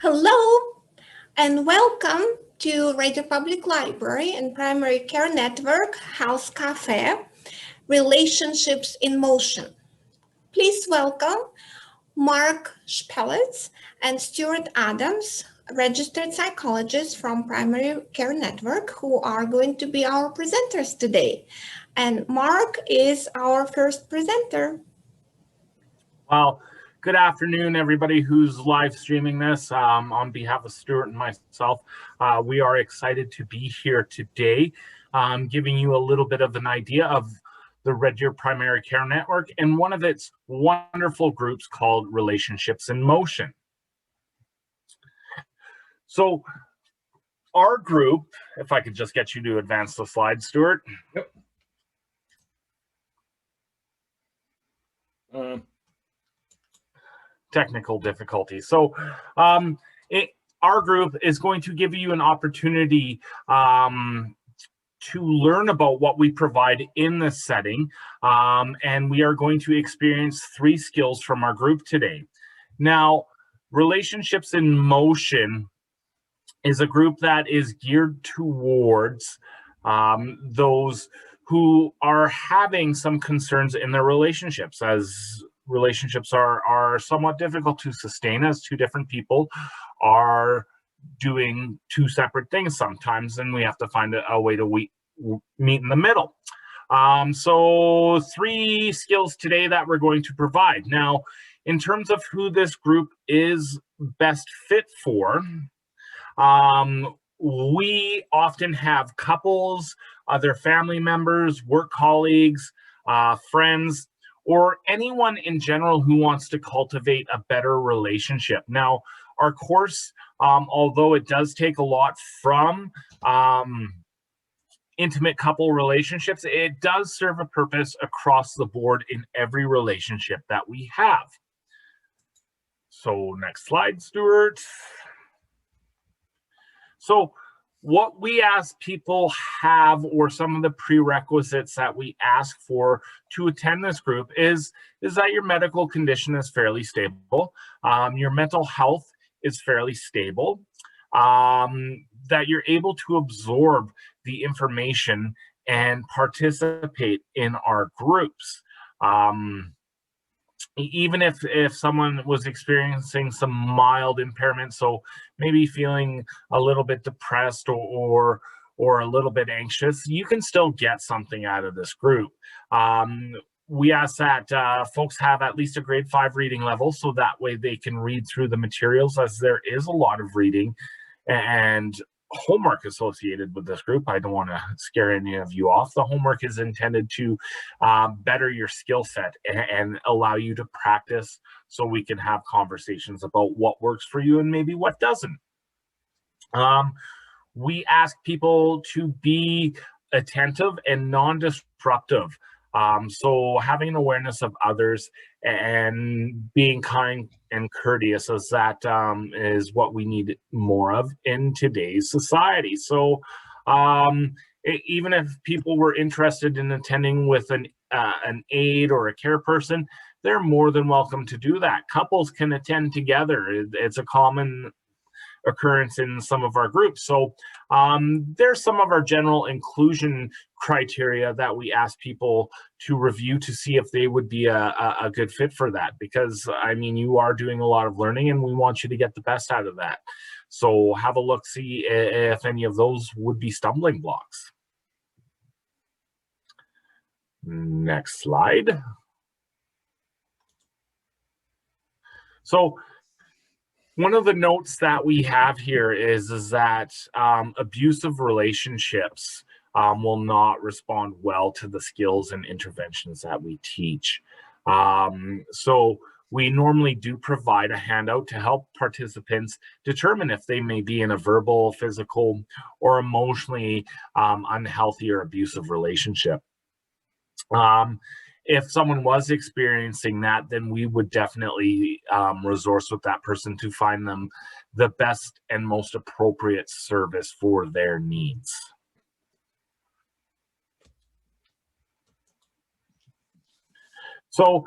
Hello and welcome to Radio Public Library and Primary Care Network House Café, Relationships in Motion. Please welcome Mark Spelitz and Stuart Adams, registered psychologists from Primary Care Network, who are going to be our presenters today. And Mark is our first presenter. Well, good afternoon, everybody who's live streaming this. On behalf of Stuart and myself, we are excited to be here today, giving you a little bit of an idea of the Red Deer Primary Care Network and one of its wonderful groups called Relationships in Motion. So our group, if I could just get you to advance the slide, Stuart. Yep. Technical difficulties. So our group is going to give you an opportunity to learn about what we provide in this setting, and we are going to experience 3 skills from our group today. Now, Relationships in Motion is a group that is geared towards those who are having some concerns in their relationships, as relationships are somewhat difficult to sustain, as 2 different people are doing 2 separate things sometimes, and we have to find a way to meet in the middle. So 3 skills today that we're going to provide. Now, in terms of who this group is best fit for, we often have couples, other family members, work colleagues, friends, or anyone in general who wants to cultivate a better relationship. Now, our course, although it does take a lot from intimate couple relationships, it does serve a purpose across the board in every relationship that we have. So next slide, Stuart. So what we ask people have, or some of the prerequisites that we ask for to attend this group, is that your medical condition is fairly stable, your mental health is fairly stable, that you're able to absorb the information and participate in our groups. Even if someone was experiencing some mild impairment, so maybe feeling a little bit depressed or a little bit anxious, you can still get something out of this group. We ask that folks have at least a grade 5 reading level, so that way they can read through the materials, as there is a lot of reading and homework associated with this group. I don't want to scare any of you off. The homework is intended to better your skill set and allow you to practice, so we can have conversations about what works for you and maybe what doesn't. We ask people to be attentive and non-disruptive. So having an awareness of others and being kind and courteous, as that is what we need more of in today's society. So even if people were interested in attending with an aide or a care person, they're more than welcome to do that. Couples can attend together. It's a common occurrence in some of our groups. So there's some of our general inclusion criteria that we ask people to review to see if they would be a good fit for that, because I mean, you are doing a lot of learning and we want you to get the best out of that. So have a look, see if any of those would be stumbling blocks. Next slide. So one of the notes that we have here is that abusive relationships will not respond well to the skills and interventions that we teach. So we normally do provide a handout to help participants determine if they may be in a verbal, physical, or emotionally unhealthy or abusive relationship. If someone was experiencing that, then we would definitely resource with that person to find them the best and most appropriate service for their needs. So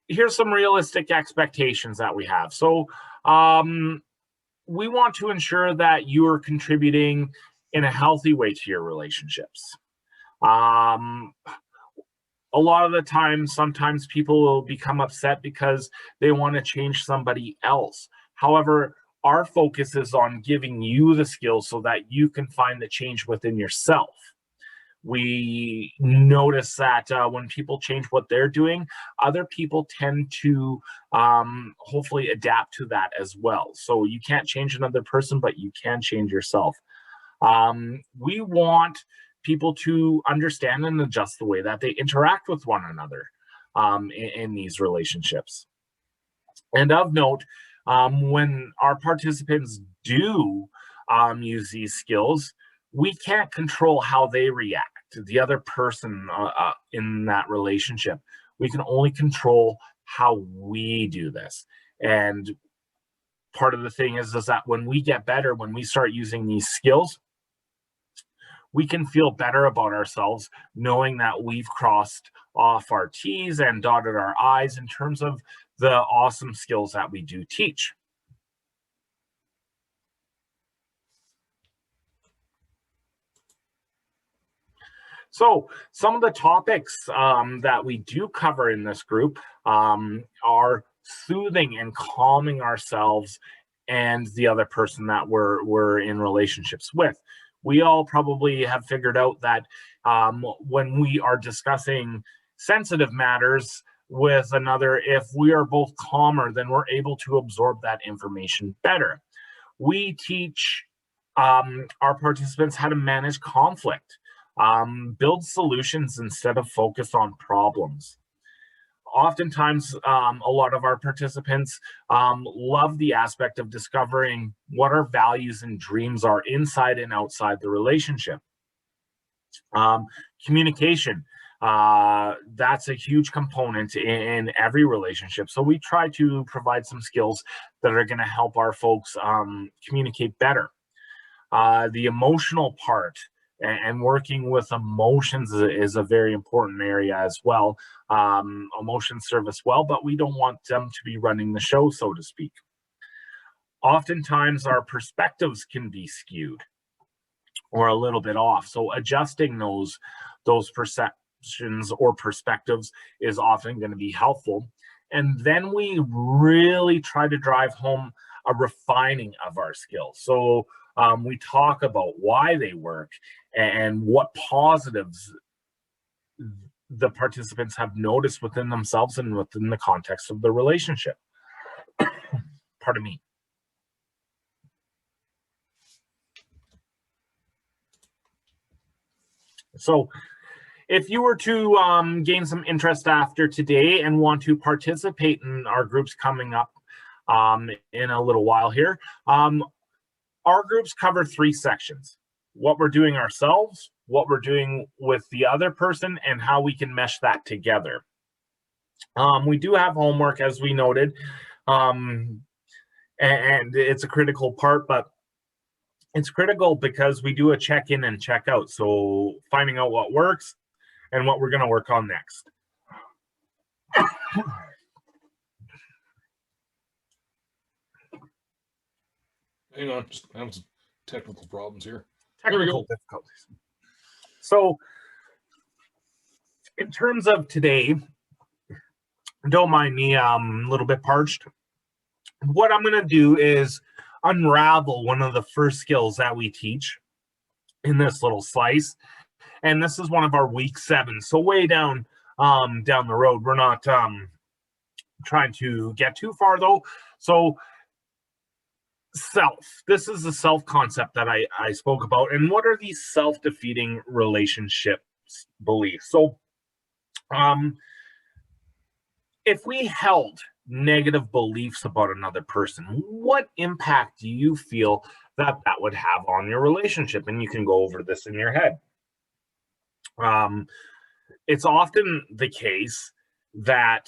here's some realistic expectations that we have. So We want to ensure that you are contributing in a healthy way to your relationships. A lot of the time, sometimes people will become upset because they want to change somebody else. However, our focus is on giving you the skills so that you can find the change within yourself. We notice that when people change what they're doing, other people tend to hopefully adapt to that as well. So you can't change another person, but you can change yourself. We want people to understand and adjust the way that they interact with one another in these relationships. And of note, when our participants do use these skills, we can't control how they react to the other person in that relationship. We can only control how we do this. And part of the thing is that when we get better, when we start using these skills, we can feel better about ourselves knowing that we've crossed off our T's and dotted our I's in terms of the awesome skills that we do teach. So some of the topics that we do cover in this group are soothing and calming ourselves and the other person that we're in relationships with. We all probably have figured out that when we are discussing sensitive matters with another, if we are both calmer, then we're able to absorb that information better. We teach our participants how to manage conflict, build solutions instead of focus on problems. Oftentimes, a lot of our participants love the aspect of discovering what our values and dreams are inside and outside the relationship. Communication, that's a huge component in every relationship. So we try to provide some skills that are going to help our folks communicate better. The emotional part and working with emotions is a very important area as well. Emotions serve us well, but we don't want them to be running the show, so to speak. Oftentimes, our perspectives can be skewed or a little bit off. So adjusting those perceptions or perspectives is often going to be helpful. And then we really try to drive home a refining of our skills. So we talk about why they work and what positives the participants have noticed within themselves and within the context of the relationship. Pardon me. So if you were to gain some interest after today and want to participate in our groups coming up in a little while here, our groups cover 3 sections: what we're doing ourselves, what we're doing with the other person, and how we can mesh that together. We do have homework, as we noted, and it's a critical part, but it's critical because we do a check-in and check-out. So finding out what works and what we're going to work on next. Hang on, just having some technical problems here. Technical difficulties. So in terms of today, don't mind me, a little bit parched. What I'm going to do is unravel one of the first skills that we teach in this little slice. And this is one of our week 7. So way down the road. We're not trying to get too far though. So self. This is the self concept that I spoke about. And what are these self-defeating relationships beliefs? So if we held negative beliefs about another person, what impact do you feel that would have on your relationship? And you can go over this in your head. It's often the case that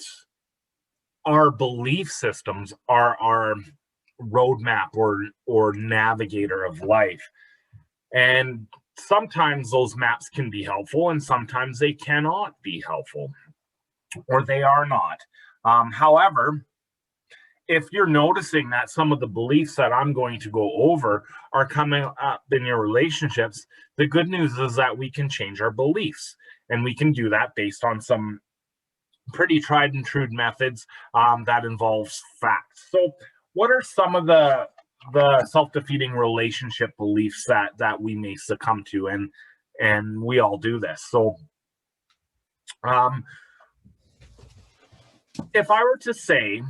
our belief systems are our roadmap or navigator of life. And sometimes those maps can be helpful and sometimes they cannot be helpful, or they are not. However, if you're noticing that some of the beliefs that I'm going to go over are coming up in your relationships, the good news is that we can change our beliefs, and we can do that based on some pretty tried and true methods that involves facts. So what are some of the self-defeating relationship beliefs that we may succumb to? And we all do this. So if I were to say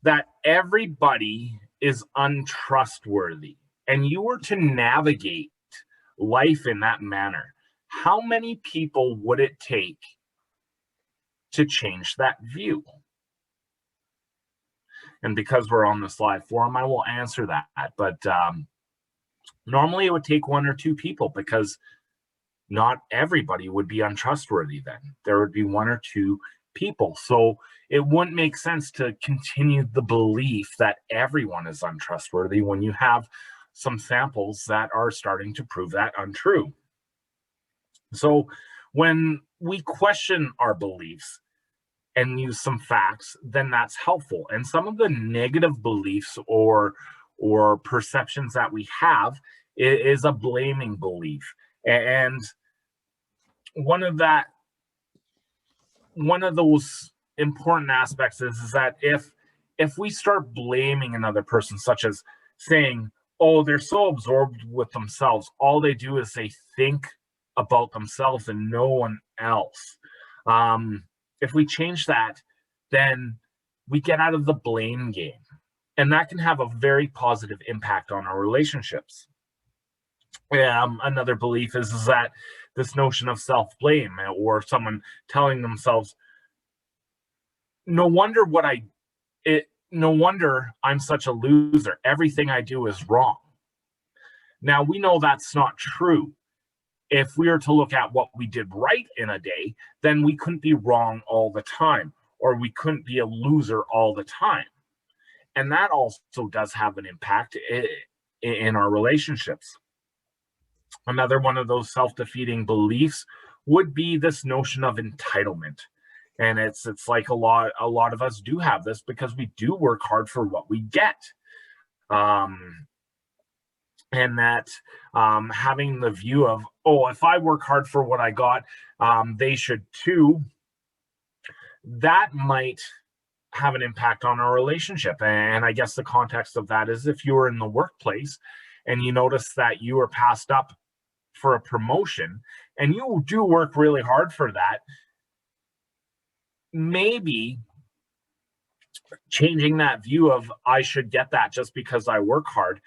that everybody is untrustworthy and you were to navigate life in that manner, how many people would it take to change that view? And because we're on this live forum, I will answer that. But normally it would take one or two people, because not everybody would be untrustworthy then. There would be one or two people. So it wouldn't make sense to continue the belief that everyone is untrustworthy when you have some samples that are starting to prove that untrue. So when we question our beliefs and use some facts, then that's helpful. And some of the negative beliefs or perceptions that we have is a blaming belief. And one of those important aspects is that if we start blaming another person, such as saying, oh, they're so absorbed with themselves, all they do is they think about themselves and no one else. If we change that, then we get out of the blame game, and that can have a very positive impact on our relationships. Another belief is that this notion of self-blame, or someone telling themselves, no wonder I'm such a loser. Everything I do is wrong. Now, we know that's not true. If we were to look at what we did right in a day, then we couldn't be wrong all the time, or we couldn't be a loser all the time. And that also does have an impact in our relationships. Another one of those self-defeating beliefs would be this notion of entitlement. And it's like a lot of us do have this, because we do work hard for what we get. And that having the view of, oh, if I work hard for what I got, they should too, that might have an impact on our relationship. And I guess the context of that is, if you were in the workplace and you notice that you were passed up for a promotion and you do work really hard for that, maybe changing that view of I should get that just because I work hard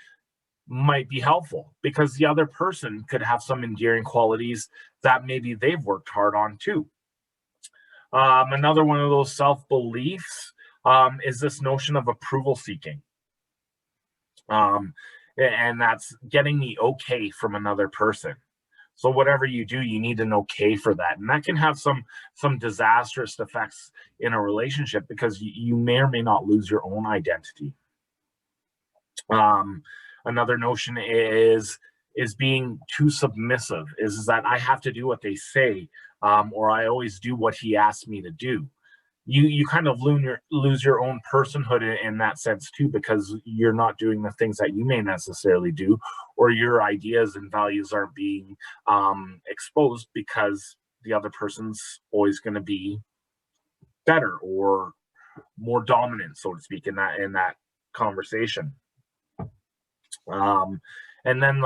might be helpful, because the other person could have some endearing qualities that maybe they've worked hard on too. Another one of those self-beliefs is this notion of approval seeking. And that's getting the okay from another person. So whatever you do, you need an okay for that. And that can have some disastrous effects in a relationship, because you may or may not lose your own identity. Another notion is being too submissive, is that I have to do what they say, or I always do what he asks me to do. You kind of lose your own personhood in that sense too, because you're not doing the things that you may necessarily do, or your ideas and values aren't being exposed, because the other person's always going to be better or more dominant, so to speak, in that conversation. And then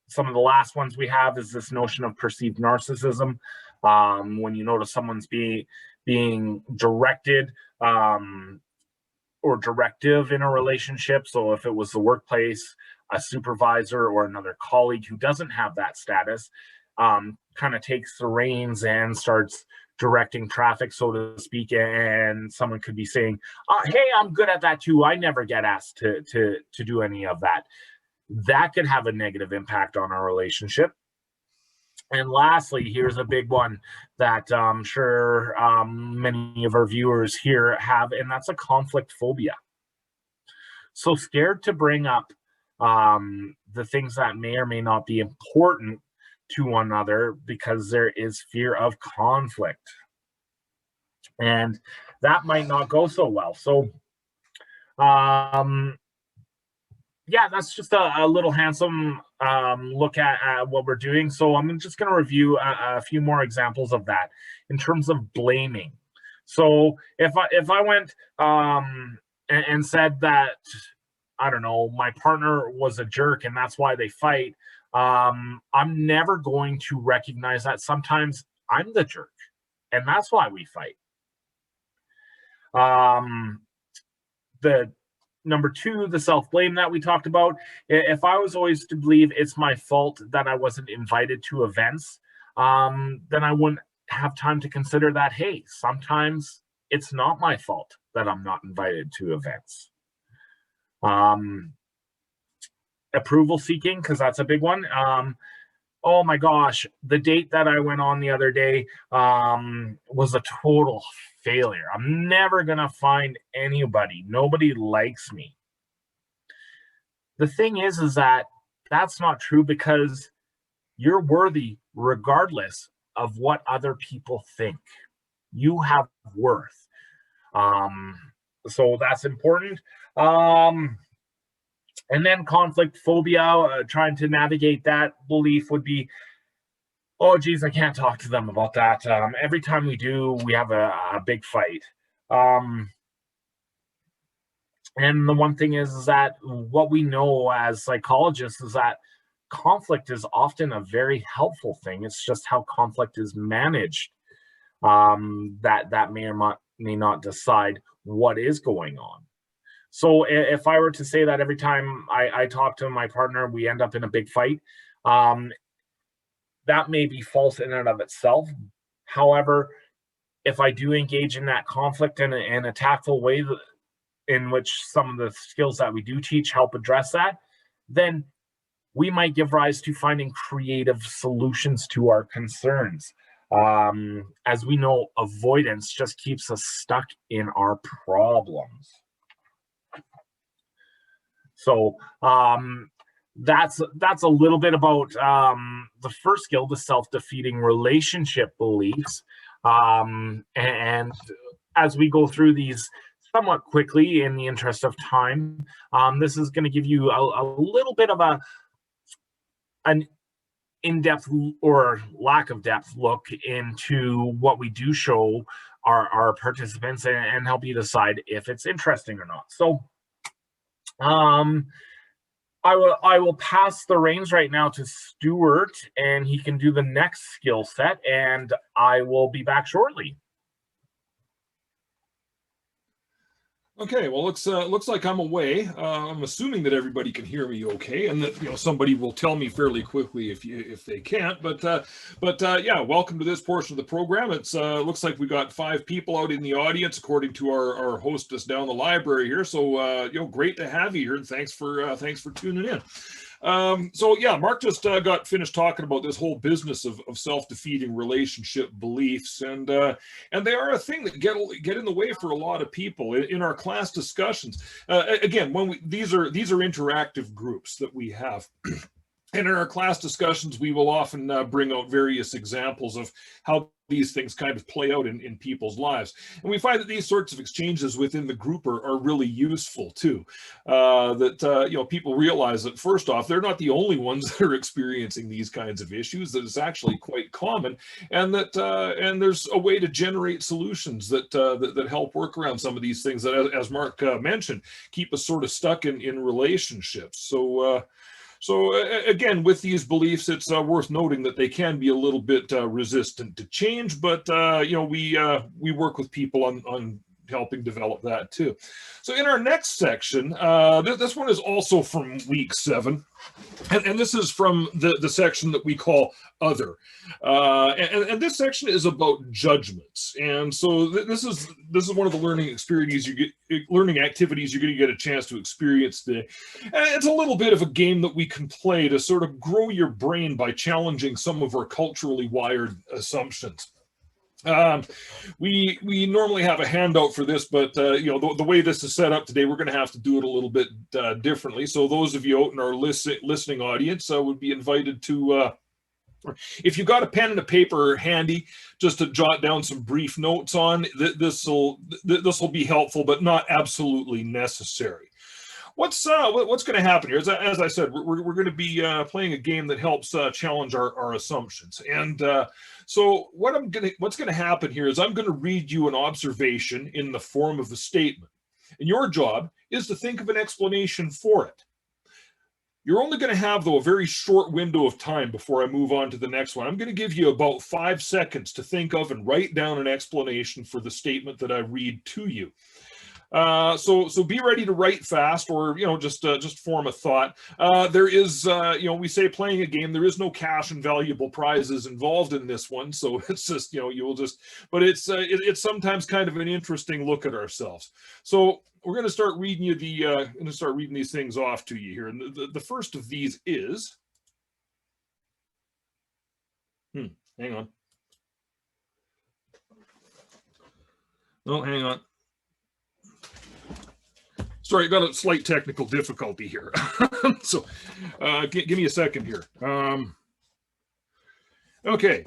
some of the last ones we have is this notion of perceived narcissism. When you notice someone's being directed or directive in a relationship. So if it was the workplace, a supervisor or another colleague who doesn't have that status, kind of takes the reins and starts directing traffic, so to speak, and someone could be saying, hey, I'm good at that too, I never get asked to do any of that. That could have a negative impact on our relationship. And lastly, here's a big one that I'm sure many of our viewers here have, and that's a conflict phobia. So scared to bring up the things that may or may not be important to one another, because there is fear of conflict. and that might not go so well. So yeah, that's just a little handsome look at what we're doing. So I'm just going to review a few more examples of that in terms of blaming. So if I went and said that, I don't know, my partner was a jerk and that's why they fight, I'm never going to recognize that sometimes I'm the jerk and that's why we fight. The number two, the self-blame that we talked about. If I was always to believe it's my fault that I wasn't invited to events, then I wouldn't have time to consider that, hey, sometimes it's not my fault that I'm not invited to events. Approval seeking, because that's a big one. Oh my gosh, the date that I went on the other day was a total failure. I'm never going to find anybody. Nobody likes me. The thing is that that's not true, because you're worthy regardless of what other people think. You have worth. So that's important. And then conflict phobia, trying to navigate that belief would be, oh, geez, I can't talk to them about that. Every time we do, we have a big fight. And the one thing is that what we know as psychologists is that conflict is often a very helpful thing. It's just how conflict is managed that may or may not decide what is going on. So if I were to say that every time I talk to my partner, we end up in a big fight, that may be false in and of itself. However, if I do engage in that conflict in a tactful way in which some of the skills that we do teach help address that, then we might give rise to finding creative solutions to our concerns. As we know, avoidance just keeps us stuck in our problems. So that's a little bit about the first skill, the self-defeating relationship beliefs. And as we go through these somewhat quickly in the interest of time, this is going to give you a little bit of an in-depth or lack of depth look into what we do show our participants and help you decide if it's interesting or not. So I will pass the reins right now to Stuart, and he can do the next skill set, and I will be back shortly. Okay, well, looks like I'm away. I'm assuming that everybody can hear me okay, and that somebody will tell me fairly quickly if they can't. But yeah, welcome to this portion of the program. It's looks like we got 5 people out in the audience, according to our hostess down the library here. So great to have you here, and thanks for tuning in. So yeah, Mark just got finished talking about this whole business of self-defeating relationship beliefs, and they are a thing that get in the way for a lot of people in our class discussions. Again, these are interactive groups that we have. And in our class discussions, we will often bring out various examples of how these things kind of play out in people's lives. And we find that these sorts of exchanges within the group are really useful too. People realize that, first off, they're not the only ones that are experiencing these kinds of issues, that it's actually quite common, and that and there's a way to generate solutions that help work around some of these things that, as Mark mentioned, keep us sort of stuck in relationships. So again, with these beliefs, it's worth noting that they can be a little bit resistant to change, but we work with people on helping develop that too. So in our next section, this one is also from week 7, and this is from the section that we call Other, and this section is about judgments. And so this is one of the learning activities you're going to get a chance to experience today. And it's a little bit of a game that we can play to sort of grow your brain by challenging some of our culturally wired assumptions. We normally have a handout for this, but the way this is set up today, we're going to have to do it a little bit differently. So those of you out in our listening audience would be invited to If you got a pen and a paper handy, just to jot down some brief notes on, this will be helpful, but not absolutely necessary. What's going to happen here? As I said, we're going to be playing a game that helps challenge our assumptions. And so what's going to happen here is I'm going to read you an observation in the form of a statement, and your job is to think of an explanation for it. You're only going to have, though, a very short window of time before I move on to the next one. I'm going to give you about 5 seconds to think of and write down an explanation for the statement that I read to you. So be ready to write fast, or just form a thought. There is we say playing a game, there is no cash and valuable prizes involved in this one, so it's just but it's sometimes kind of an interesting look at ourselves. So we're going to start reading these things off to you here, and the first of these is hang on. Oh, hang on. Sorry, got a slight technical difficulty here. So give me a second here. Okay.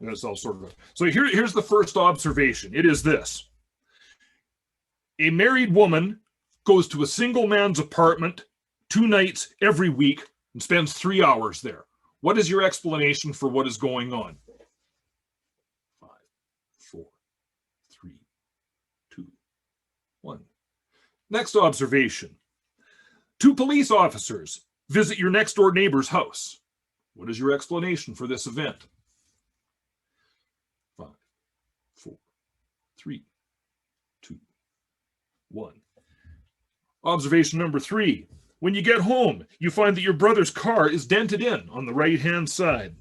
That's all sort of. So here's the first observation. It is this. A married woman goes to a single man's apartment 2 nights every week and spends 3 hours there. What is your explanation for what is going on? 5, 4, 3, 2, 1. Next observation. 2 police officers visit your next door neighbor's house. What is your explanation for this event? 5, 4, 3, 2, 1. Observation number 3. When you get home, you find that your brother's car is dented in on the right-hand side.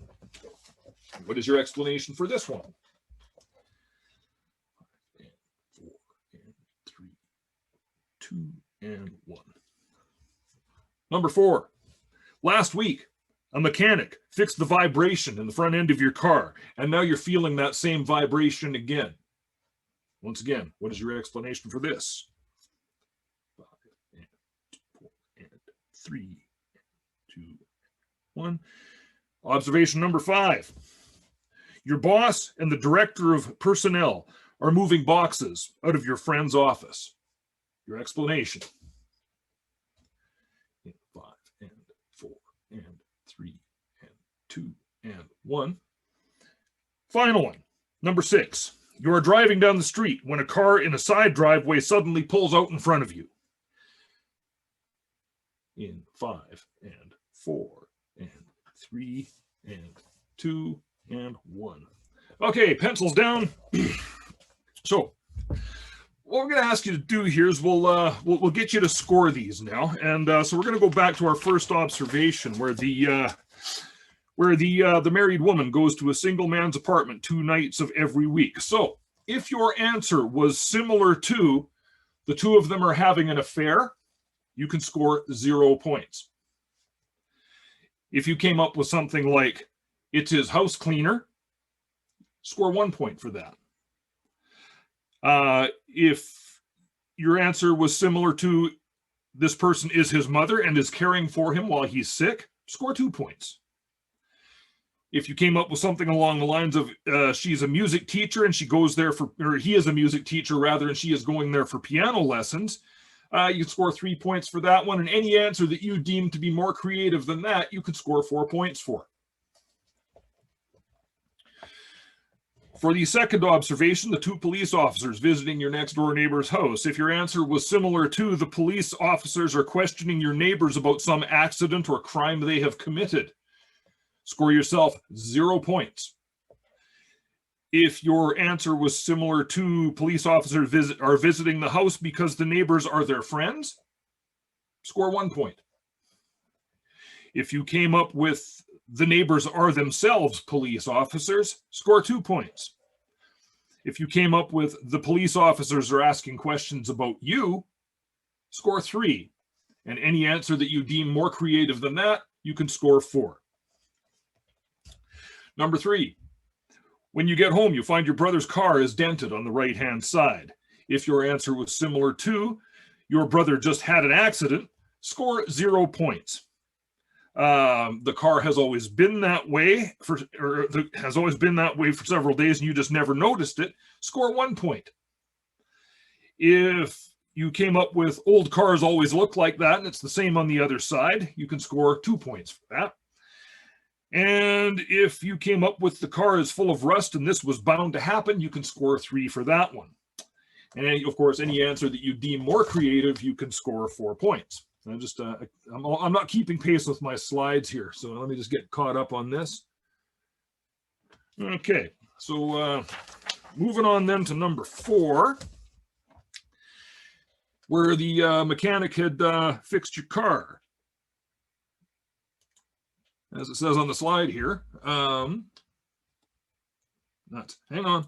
What is your explanation for this one? 5, 4, 3, 2, and 1. Number 4. Last week, a mechanic fixed the vibration in the front end of your car, and now you're feeling that same vibration again. Once again, what is your explanation for this? 5, and 4, and 3, 2, 1. Observation number 5. Your boss and the director of personnel are moving boxes out of your friend's office. Your explanation. 5, and 4, and 3, and 2, and 1. Final one. Number 6. You are driving down the street when a car in a side driveway suddenly pulls out in front of you. In 5, and 4, and 3, and 2, and 1. Okay, pencils down. So, what we're going to ask you to do here is we'll get you to score these now, and so we're going to go back to our first observation, where the married woman goes to a single man's apartment 2 nights of every week. So, if your answer was similar to the 2 of them are having an affair, you can score 0 points. If you came up with something like it's his house cleaner, score 1 point for that. If your answer was similar to this person is his mother and is caring for him while he's sick, score 2 points. If you came up with something along the lines of she's a music teacher and she goes there for, or he is a music teacher rather, and she is going there for piano lessons, you can score 3 points for that one. And any answer that you deem to be more creative than that, you could score 4 points for. For the second observation, the 2 police officers visiting your next door neighbor's house. If your answer was similar to the police officers are questioning your neighbors about some accident or crime they have committed, score yourself 0 points. If your answer was similar to police officers are visiting the house because the neighbors are their friends, score 1 point. If you came up with the neighbors are themselves police officers, score 2 points. If you came up with the police officers are asking questions about you, score 3. And any answer that you deem more creative than that, you can score 4. Number 3, when you get home, you find your brother's car is dented on the right-hand side. If your answer was similar to your brother just had an accident, score 0 points. The car has always been that way has always been that way for several days and you just never noticed it, score 1 point. If you came up with old cars always look like that and it's the same on the other side, you can score 2 points for that. And if you came up with the car is full of rust and this was bound to happen, you can score 3 for that one. And of course, any answer that you deem more creative, you can score 4 points. I'm not keeping pace with my slides here, so let me just get caught up on this. Okay, so moving on then to number 4, where the mechanic had fixed your car. As it says on the slide here, hang on.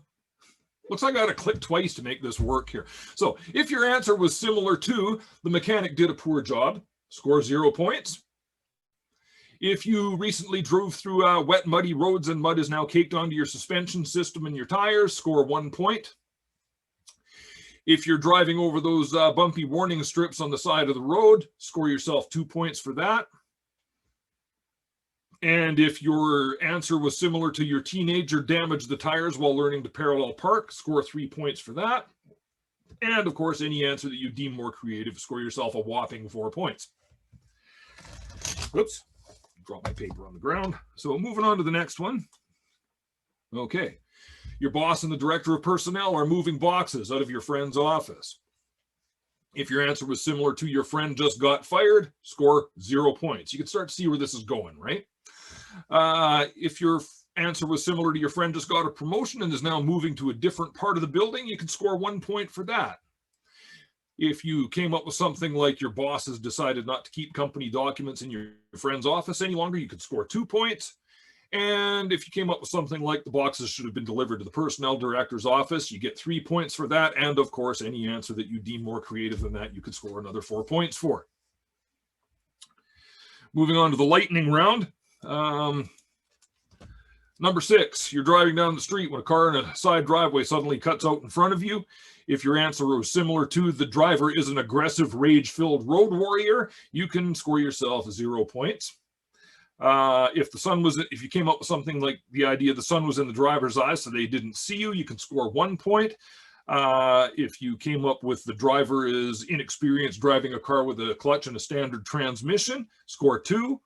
Looks like I got to click twice to make this work here. So if your answer was similar to the mechanic did a poor job, score 0 points. If you recently drove through wet, muddy roads and mud is now caked onto your suspension system and your tires, score 1 point. If you're driving over those bumpy warning strips on the side of the road, score yourself 2 points for that. And if your answer was similar to your teenager damaged the tires while learning to parallel park, score 3 points for that. And of course, any answer that you deem more creative, score yourself a whopping 4 points. Whoops, drop my paper on the ground. So moving on to the next one. Okay, your boss and the director of personnel are moving boxes out of your friend's office. If your answer was similar to your friend just got fired, score 0 points. You can start to see where this is going, right? If your answer was similar to your friend just got a promotion and is now moving to a different part of the building, you can score 1 point for that. If you came up with something like your boss has decided not to keep company documents in your friend's office any longer, you could score 2 points. And if you came up with something like the boxes should have been delivered to the personnel director's office, you get 3 points for that. And of course, any answer that you deem more creative than that, you could score another 4 points for. Moving on to the lightning round. Number 6, you're driving down the street when a car in a side driveway suddenly cuts out in front of you. If your answer was similar to the driver is an aggressive, rage-filled road warrior, you can score yourself 0 points. If you came up with something like the idea the sun was in the driver's eyes so they didn't see you, you can score 1 point. If you came up with the driver is inexperienced driving a car with a clutch and a standard transmission, score 2.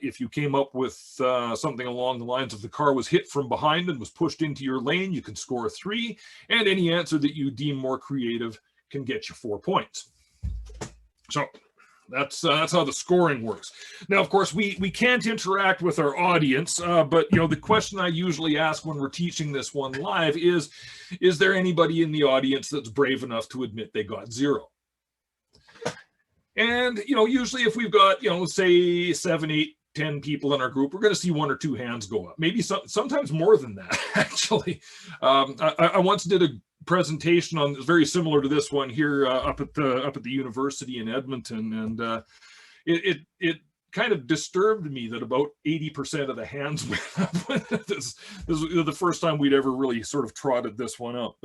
If you came up with something along the lines of the car was hit from behind and was pushed into your lane, you can score 3. And any answer that you deem more creative can get you 4 points. So that's how the scoring works. Now, of course, we can't interact with our audience, but the question I usually ask when we're teaching this one live is there anybody in the audience that's brave enough to admit they got 0? And, usually if we've got, say 7, 8, 10 people in our group, we're going to see 1 or 2 hands go up. Maybe sometimes more than that, actually. I once did a presentation on very similar to this one here up at the university in Edmonton, and it kind of disturbed me that about 80% of the hands went up. This was the first time we'd ever really sort of trotted this one up,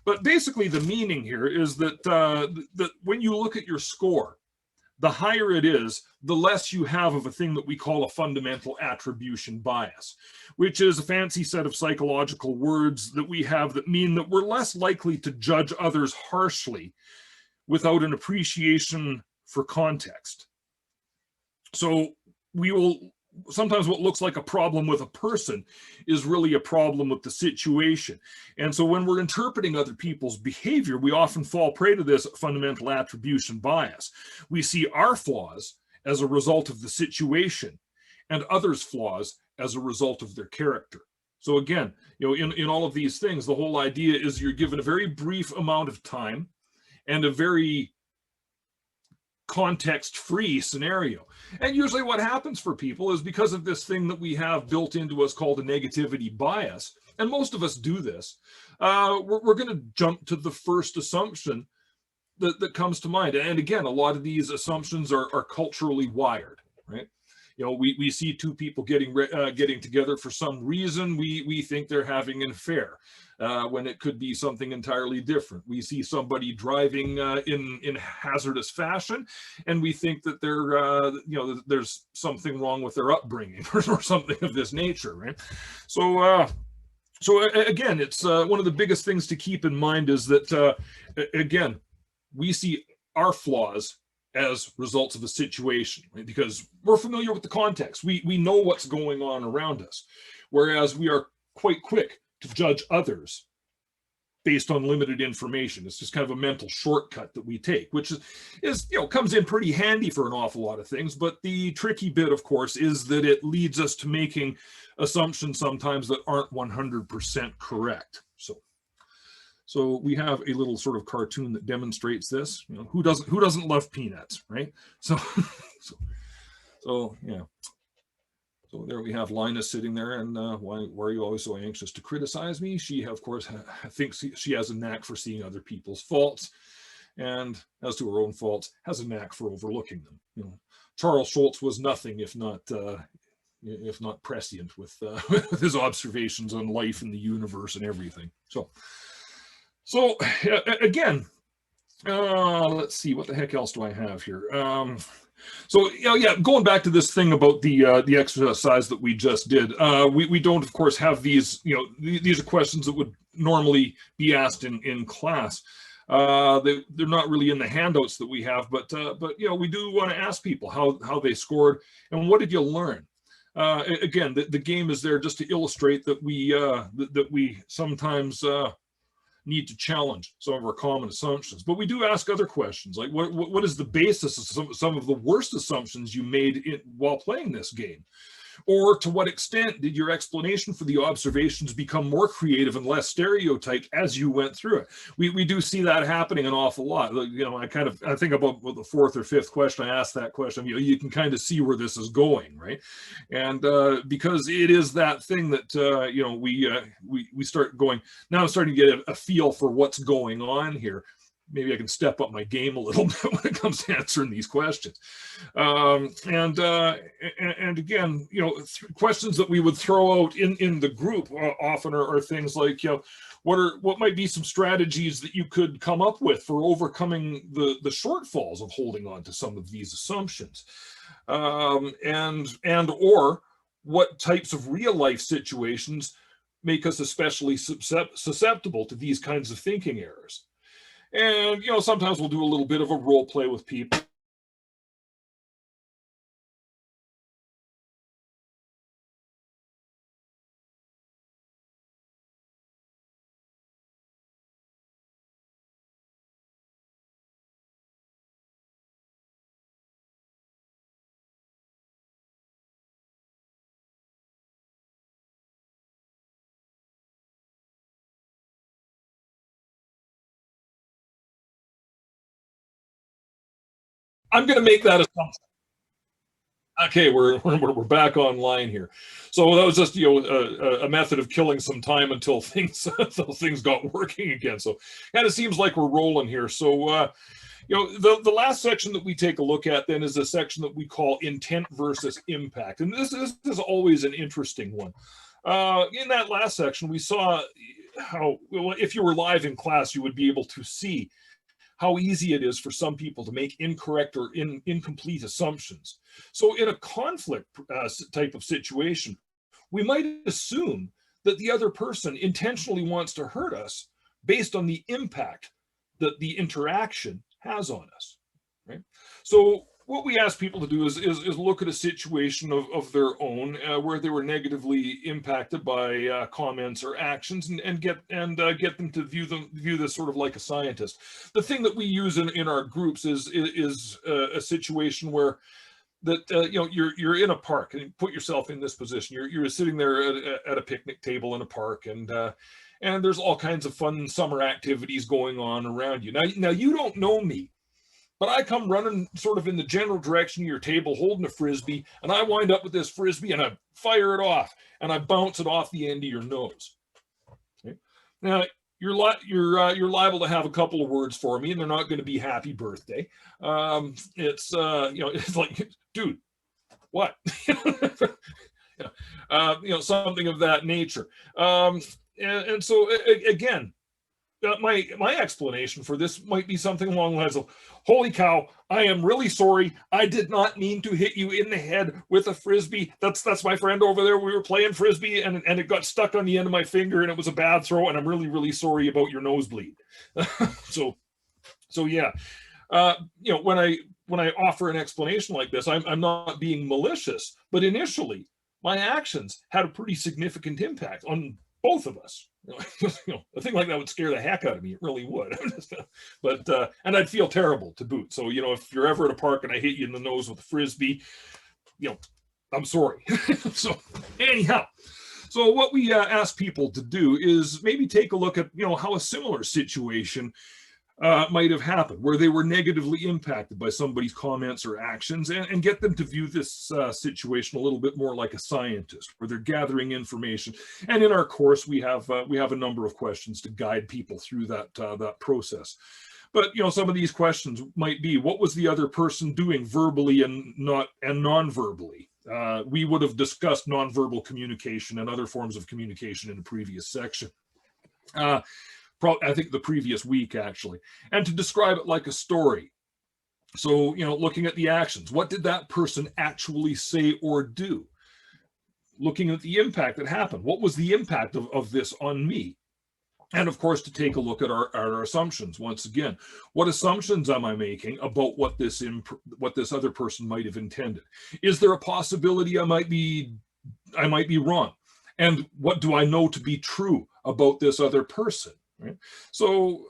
But basically, the meaning here is that when you look at your score, the higher it is, the less you have of a thing that we call a fundamental attribution bias, which is a fancy set of psychological words that we have that mean that we're less likely to judge others harshly without an appreciation for context. So sometimes what looks like a problem with a person is really a problem with the situation. And so when we're interpreting other people's behavior, we often fall prey to this fundamental attribution bias. We see our flaws as a result of the situation and others' flaws as a result of their character. So again, in all of these things, the whole idea is you're given a very brief amount of time and a very context-free scenario. And usually what happens for people is because of this thing that we have built into us called a negativity bias, and most of us do this, we're going to jump to the first assumption that comes to mind. And again, a lot of these assumptions are culturally wired, right? You know, we see two people getting together for some reason. We think they're having an affair, when it could be something entirely different. We see somebody driving in hazardous fashion, and we think that they're you know, there's something wrong with their upbringing or something of this nature, right? So again, it's one of the biggest things to keep in mind is that again, we see our flaws as results of a situation, right? Because we're familiar with the context. We know what's going on around us, whereas we are quite quick to judge others based on limited information. It's just kind of a mental shortcut that we take, which is you know, comes in pretty handy for an awful lot of things. But the tricky bit, of course, is that it leads us to making assumptions sometimes that aren't 100% correct. So we have a little sort of cartoon that demonstrates this. You know, who doesn't love peanuts, right? So yeah. So there we have Linus sitting there, and why are you always so anxious to criticize me? She, of course, thinks she has a knack for seeing other people's faults, and as to her own faults, has a knack for overlooking them. You know, Charles Schultz was nothing if not prescient with his observations on life and the universe and everything. So again, let's see, what the heck else do I have here? So yeah, going back to this thing about the exercise that we just did, we don't, of course, have these. You know, these are questions that would normally be asked in class. They're not really in the handouts that we have, but you know, we do want to ask people how they scored and what did you learn. Again, the game is there just to illustrate that we sometimes need to challenge some of our common assumptions. But we do ask other questions, like what is the basis of some of the worst assumptions you made while playing this game? Or to what extent did your explanation for the observations become more creative and less stereotyped as you went through it? We do see that happening an awful lot. You know, I think about the fourth or fifth question I asked that question. You know, you can kind of see where this is going, right? And because it is that thing that you know, we start going. Now I'm starting to get a feel for what's going on here. Maybe I can step up my game a little bit when it comes to answering these questions. And again, you know, questions that we would throw out in the group often are things like, you know, what might be some strategies that you could come up with for overcoming the shortfalls of holding on to some of these assumptions, and or what types of real life situations make us especially susceptible to these kinds of thinking errors. And, you know, sometimes we'll do a little bit of a role play with people. I'm going to make that assumption. Okay, we're back online here. So that was just, you know, a method of killing some time until things got working again. So kind of seems like we're rolling here. So you know, the last section that we take a look at then is a section that we call intent versus impact, and this is always an interesting one. In that last section, we saw how, well, if you were live in class, you would be able to see how easy it is for some people to make incorrect or incomplete assumptions. So in a conflict type of situation, we might assume that the other person intentionally wants to hurt us based on the impact that the interaction has on us, right? So what we ask people to do is look at a situation of their own where they were negatively impacted by comments or actions, and get them to view this sort of like a scientist. The thing that we use in our groups is a situation where that you know, you're in a park, and put yourself in this position. You're sitting there at a picnic table in a park, and there's all kinds of fun summer activities going on around you. Now you don't know me, but I come running sort of in the general direction of your table holding a Frisbee, and I wind up with this Frisbee and I fire it off and I bounce it off the end of your nose. Okay? Now, you're liable to have a couple of words for me, and they're not going to be happy birthday. It's you know, it's like, dude, what? Something of that nature. And so again, my explanation for this might be something along the lines of, holy cow, I am really sorry. I did not mean to hit you in the head with a Frisbee. That's my friend over there. We were playing Frisbee and it got stuck on the end of my finger and it was a bad throw. And I'm really, really sorry about your nosebleed. So yeah, when I offer an explanation like this, I'm not being malicious, but initially my actions had a pretty significant impact on both of us. A thing like that would scare the heck out of me. It really would. But and I'd feel terrible to boot. So if you're ever at a park and I hit you in the nose with a Frisbee, I'm sorry. So anyhow, so what we ask people to do is maybe take a look at how a similar situation might have happened, where they were negatively impacted by somebody's comments or actions, and get them to view this situation a little bit more like a scientist, where they're gathering information. And in our course, we have a number of questions to guide people through that process. But some of these questions might be, what was the other person doing verbally and non-verbally? We would have discussed nonverbal communication and other forms of communication in the previous section. I think the previous week, actually, and to describe it like a story. So, looking at the actions, what did that person actually say or do? Looking at the impact that happened, what was the impact of this on me? And of course, to take a look at our assumptions. Once again, what assumptions am I making about what this other person might have intended? Is there a possibility I might be wrong? And what do I know to be true about this other person? Right? So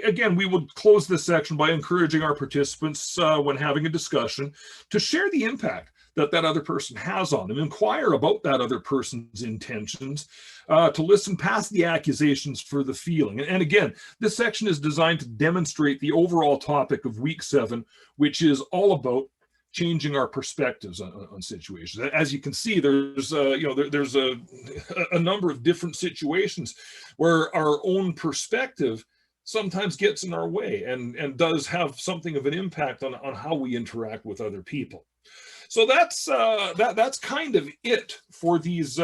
again, we would close this section by encouraging our participants when having a discussion to share the impact that other person has on them, inquire about that other person's intentions, to listen past the accusations for the feeling. And again, this section is designed to demonstrate the overall topic of week 7, which is all about changing our perspectives on situations. As you can see, there's a number of different situations where our own perspective sometimes gets in our way and does have something of an impact on how we interact with other people. So that's kind of it for these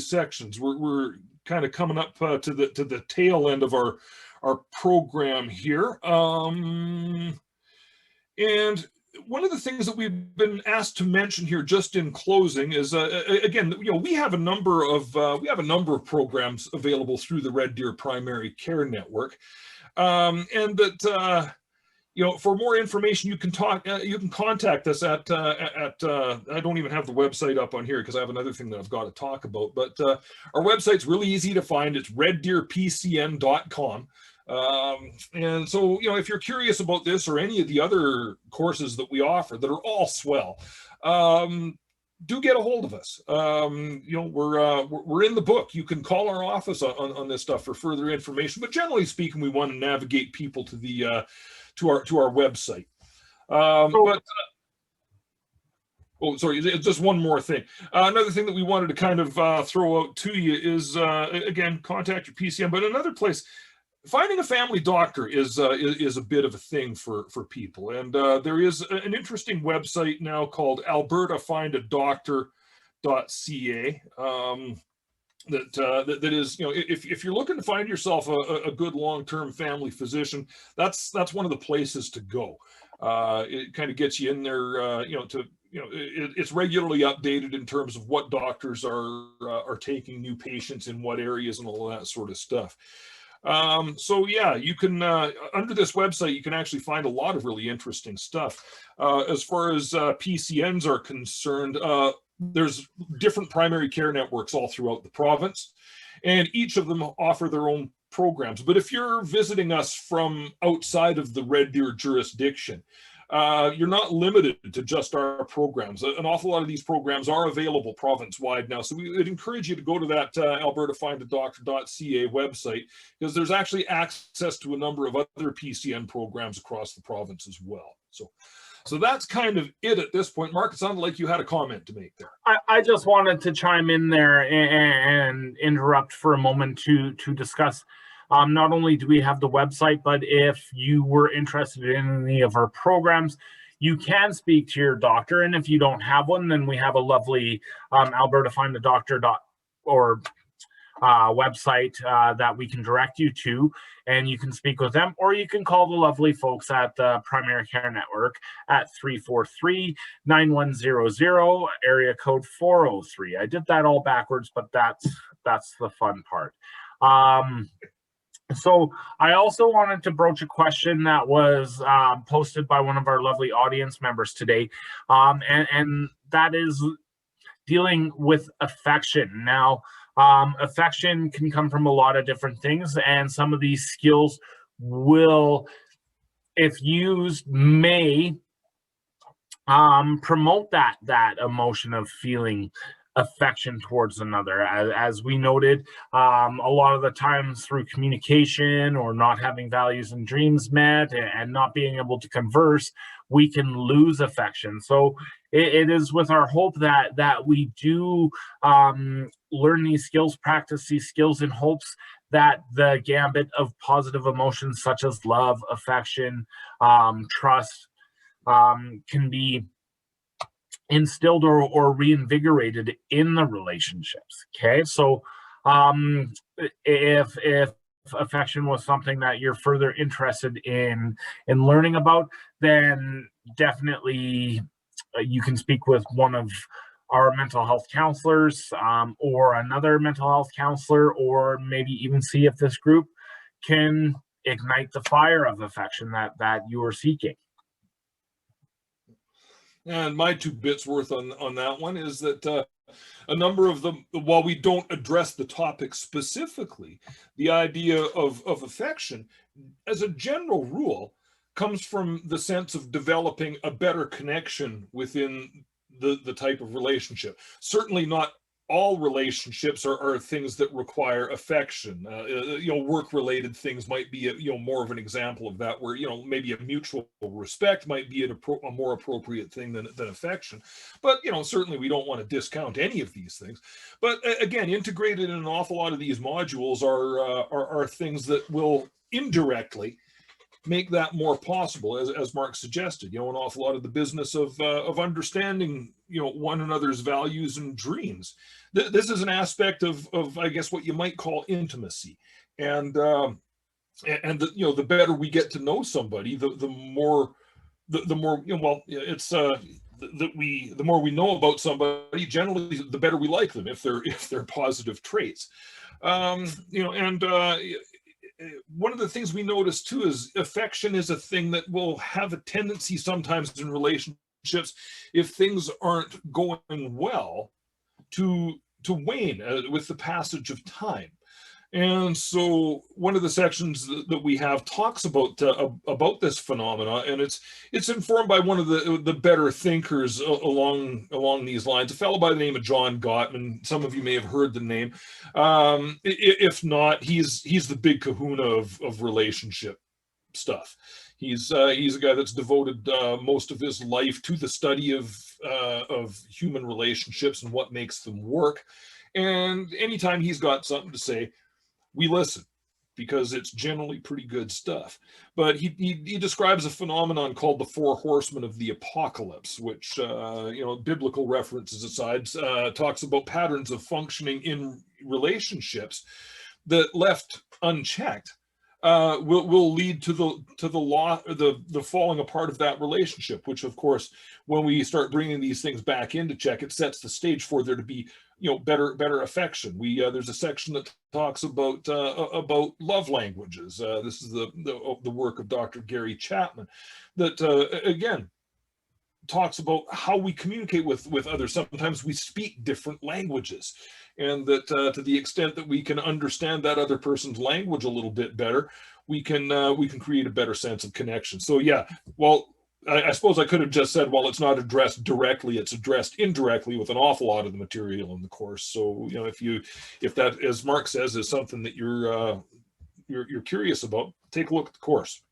sections. We're kind of coming up to the tail end of our program here, and one of the things that we've been asked to mention here, just in closing, is again, we have a number of programs available through the Red Deer Primary Care Network, and that for more information, you can contact us at I don't even have the website up on here because I have another thing that I've got to talk about. But our website's really easy to find. It's reddeerpcn.com. And so, if you're curious about this or any of the other courses that we offer that are all swell, do get a hold of us. We're in the book. You can call our office on this stuff for further information. But generally speaking, we want to navigate people to the to our website. Sorry, just one more thing. Another thing that we wanted to kind of throw out to you is, again, contact your PCN. But another place, finding a family doctor is a bit of a thing for people. And there is an interesting website now called albertafindadoctor.ca. That is, if you're looking to find yourself a good long-term family physician, that's one of the places to go. It kind of gets you in there, it's regularly updated in terms of what doctors are taking new patients in what areas and all that sort of stuff. So yeah, you can under this website you can actually find a lot of really interesting stuff. As far as PCNs are concerned, there's different primary care networks all throughout the province, and each of them offer their own programs. But if you're visiting us from outside of the Red Deer jurisdiction, you're not limited to just our programs. An awful lot of these programs are available province-wide now, so we would encourage you to go to that albertafindadoctor.ca website, because there's actually access to a number of other PCN programs across the province as well. So that's kind of it at this point. Mark, it sounded like you had a comment to make there. I just wanted to chime in there and interrupt for a moment to discuss. Not only do we have the website, but if you were interested in any of our programs, you can speak to your doctor. And if you don't have one, then we have a lovely Alberta Find a Doctor or website that we can direct you to, and you can speak with them, or you can call the lovely folks at the Primary Care Network at 343-9100, area code 403. I did that all backwards, but that's the fun part. So I also wanted to broach a question that was posted by one of our lovely audience members today, and that is dealing with affection. Now, affection can come from a lot of different things, and some of these skills will, if used, may promote that emotion of feeling affection towards another. As we noted, a lot of the times through communication or not having values and dreams met and not being able to converse, we can lose affection. So it is with our hope that we do learn these skills, practice these skills in hopes that the gambit of positive emotions such as love, affection, trust can be instilled or reinvigorated in the relationships. Okay, so if affection was something that you're further interested in learning about, then definitely you can speak with one of our mental health counselors or another mental health counselor, or maybe even see if this group can ignite the fire of affection that you are seeking. And my 2 bits worth on that one is that a number of them, while we don't address the topic specifically, the idea of affection, as a general rule, comes from the sense of developing a better connection within the type of relationship. Certainly not all relationships are things that require affection. Work-related things might be more of an example of that, where maybe a mutual respect might be a more appropriate thing than affection. But certainly we don't want to discount any of these things. But again, integrated in an awful lot of these modules are things that will indirectly make that more possible, as Mark suggested. An awful lot of the business of understanding one another's values and dreams. This is an aspect of I guess what you might call intimacy, and the better we get to know somebody, the more the more it's the more we know about somebody, generally the better we like them if they're positive traits. One of the things we notice too is affection is a thing that will have a tendency sometimes in relationships, if things aren't going well, to wane with the passage of time. And so one of the sections that we have talks about this phenomena, and it's informed by one of the better thinkers along these lines, a fellow by the name of John Gottman. Some of you may have heard the name. If not, he's the big kahuna of relationship stuff. He's a guy that's devoted most of his life to the study of human relationships and what makes them work. And anytime he's got something to say, we listen, because it's generally pretty good stuff. But he describes a phenomenon called the 4 horsemen of the apocalypse, which, biblical references aside, talks about patterns of functioning in relationships that, left unchecked, will lead to the falling apart of that relationship. Which, of course, when we start bringing these things back into check, it sets the stage for there to be better affection. There's a section that talks about love languages. This is the work of Dr. Gary Chapman, that again talks about how we communicate with others. Sometimes we speak different languages, and that to the extent that we can understand that other person's language a little bit better, we can create a better sense of connection. So yeah, well, I suppose I could have just said, well, it's not addressed directly, it's addressed indirectly with an awful lot of the material in the course. So, if that, as Mark says, is something that you're curious about, take a look at the course.